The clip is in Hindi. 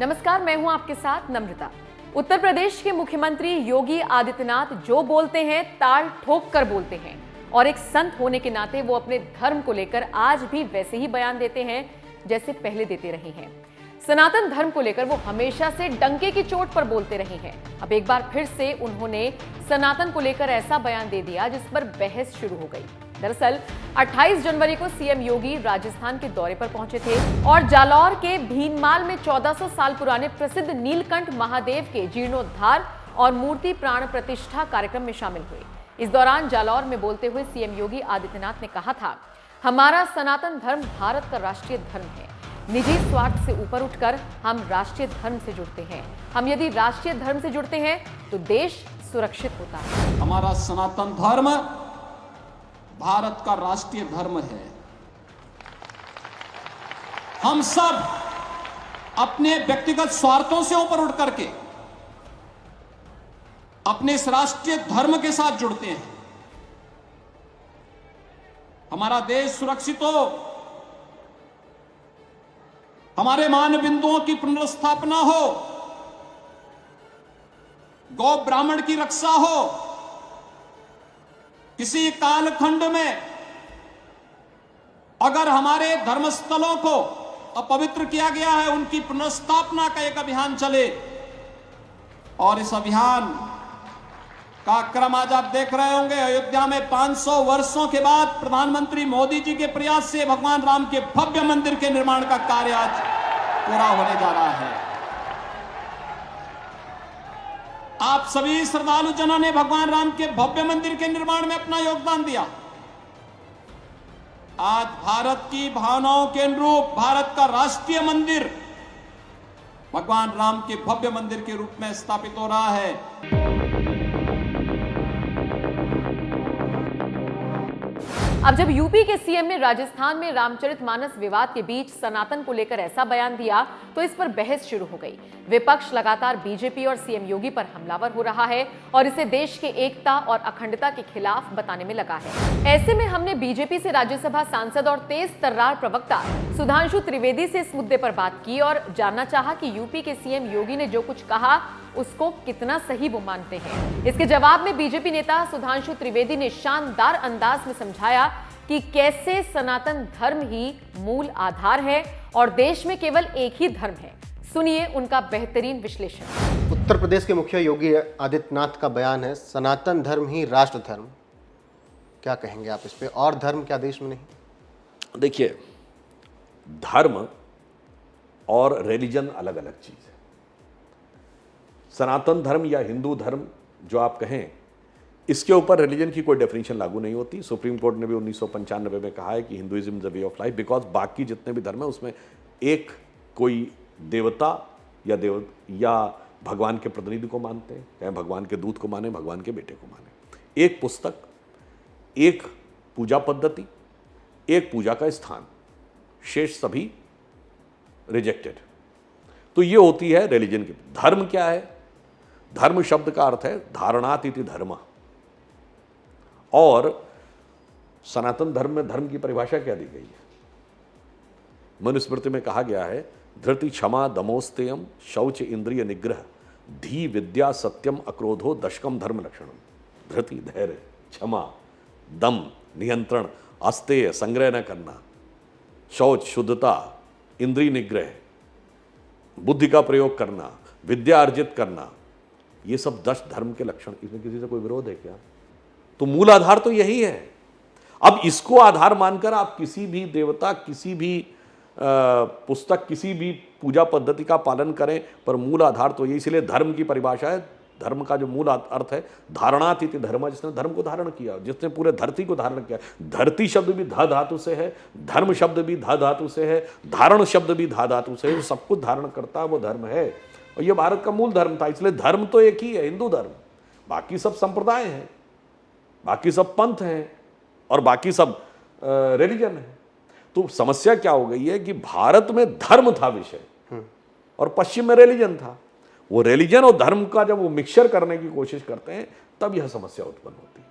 नमस्कार, मैं हूं आपके साथ नम्रता। उत्तर प्रदेश के मुख्यमंत्री योगी आदित्यनाथ जो बोलते हैं ताल ठोक कर बोलते हैं और एक संत होने के नाते वो अपने धर्म को लेकर आज भी वैसे ही बयान देते हैं जैसे पहले देते रहे हैं। सनातन धर्म को लेकर वो हमेशा से डंके की चोट पर बोलते रहे हैं। अब एक बार फिर से उन्होंने सनातन को लेकर ऐसा बयान दे दिया जिस पर बहस शुरू हो गई। दरअसल 28 जनवरी को सीएम योगी राजस्थान के दौरे पर पहुंचे थे और जालौर के भीनमाल में 1400 साल पुराने प्रसिद्ध नीलकंठ महादेव के जीर्णोद्धार और मूर्ति प्राण प्रतिष्ठा कार्यक्रम में शामिल हुए। इस दौरान जालौर में बोलते हुए सीएम योगी आदित्यनाथ ने कहा था, हमारा सनातन धर्म भारत का राष्ट्रीय धर्म है। निजी स्वार्थ से ऊपर उठकर हम राष्ट्रीय धर्म से जुड़ते हैं। हम यदि राष्ट्रीय धर्म से जुड़ते हैं तो देश सुरक्षित होता है। हमारा सनातन धर्म भारत का राष्ट्रीय धर्म है। हम सब अपने व्यक्तिगत स्वार्थों से ऊपर उठ करके अपने इस राष्ट्रीय धर्म के साथ जुड़ते हैं। हमारा देश सुरक्षित हो, हमारे मान बिंदुओं की पुनर्स्थापना हो, गौ ब्राह्मण की रक्षा हो, किसी कालखंड में अगर हमारे धर्मस्थलों को अपवित्र किया गया है उनकी पुनर्स्थापना का एक अभियान चले। और इस अभियान का क्रम आज आप देख रहे होंगे। अयोध्या में 500 वर्षों के बाद प्रधानमंत्री मोदी जी के प्रयास से भगवान राम के भव्य मंदिर के निर्माण का कार्य आज पूरा होने जा रहा है। आप सभी श्रद्धालु जनों ने भगवान राम के भव्य मंदिर के निर्माण में अपना योगदान दिया। आज भारत की भावनाओं के अनुरूप भारत का राष्ट्रीय मंदिर भगवान राम के भव्य मंदिर के रूप में स्थापित हो रहा है। अब जब यूपी के सीएम ने राजस्थान में रामचरितमानस विवाद के बीच सनातन को लेकर ऐसा बयान दिया तो इस पर बहस शुरू हो गई। विपक्ष लगातार बीजेपी और सीएम योगी पर हमलावर हो रहा है और इसे देश के एकता और अखंडता के खिलाफ बताने में लगा है। ऐसे में हमने बीजेपी से राज्यसभा सांसद और तेज तर्रार प्रवक्ता सुधांशु त्रिवेदी से इस मुद्दे पर बात की और जानना चाहा कि यूपी के सीएम योगी ने जो कुछ कहा उसको कितना सही वो मानते हैं। इसके जवाब में बीजेपी नेता सुधांशु त्रिवेदी ने शानदार अंदाज में समझाया कि कैसे सनातन धर्म ही मूल आधार है और देश में केवल एक ही धर्म है। सुनिए उनका बेहतरीन विश्लेषण। उत्तर प्रदेश के मुखिया योगी आदित्यनाथ का बयान है, सनातन धर्म ही राष्ट्र धर्म। क्या कहेंगे आप इस पे? और धर्म क्या देश में नहीं? देखिए, धर्म और रिलीजन अलग अलग चीज है। सनातन धर्म या हिंदू धर्म जो आप कहें, इसके ऊपर रिलीजन की कोई डेफिनेशन लागू नहीं होती। सुप्रीम कोर्ट ने भी 1995 में कहा है कि Hinduism is a way of life, because बाकी जितने भी धर्म है उसमें एक कोई देवता या भगवान के प्रतिनिधि को मानते हैं, चाहे भगवान के दूत को माने, भगवान के बेटे को माने। एक पुस्तक, एक पूजा पद्धति, एक पूजा का स्थान, शेष सभी रिजेक्टेड। तो ये होती है रिलीजन की। धर्म क्या है? धर्म शब्द का अर्थ है धारणात इति धर्म। और सनातन धर्म में धर्म की परिभाषा क्या दी गई है? मनुस्मृति में कहा गया है, धृति क्षमा दमोस्तेयम शौच इंद्रिय निग्रह धी विद्या सत्यम अक्रोधो दशकम धर्म लक्षणम। धृति धैर्य, क्षमा, दम नियंत्रण, अस्तेय संग्रह न करना, शौच शुद्धता, इंद्रिय निग्रह, बुद्धि का प्रयोग करना, विद्या अर्जित करना, ये सब 10 धर्म के लक्षण। इसमें किसी से कोई विरोध है क्या? तो मूल आधार तो यही है। अब इसको आधार मानकर आप किसी भी देवता, किसी भी पुस्तक, किसी भी पूजा पद्धति का पालन करें, पर मूल आधार तो यही। इसलिए धर्म की परिभाषा है, धर्म का जो मूल अर्थ है धारणात इति धर्म, जिसने धर्म को धारण किया, जिसने पूरे धरती को धारण किया। धरती शब्द भी ध धातु से है, धर्म शब्द भी ध धातु से है, धारण शब्द भी धा धातु से है। सब कुछ धारण करता है वो धर्म है, और ये भारत का मूल धर्म था। इसलिए धर्म तो एक ही है, हिंदू धर्म। बाकी सब संप्रदाय हैं, बाकी सब पंथ हैं, और बाकी सब रिलीजन है। तो समस्या क्या हो गई है कि भारत में धर्म था विषय और पश्चिम में रिलीजन था। वो रिलीजन और धर्म का जब वो मिक्सचर करने की कोशिश करते हैं तब यह समस्या उत्पन्न होती है।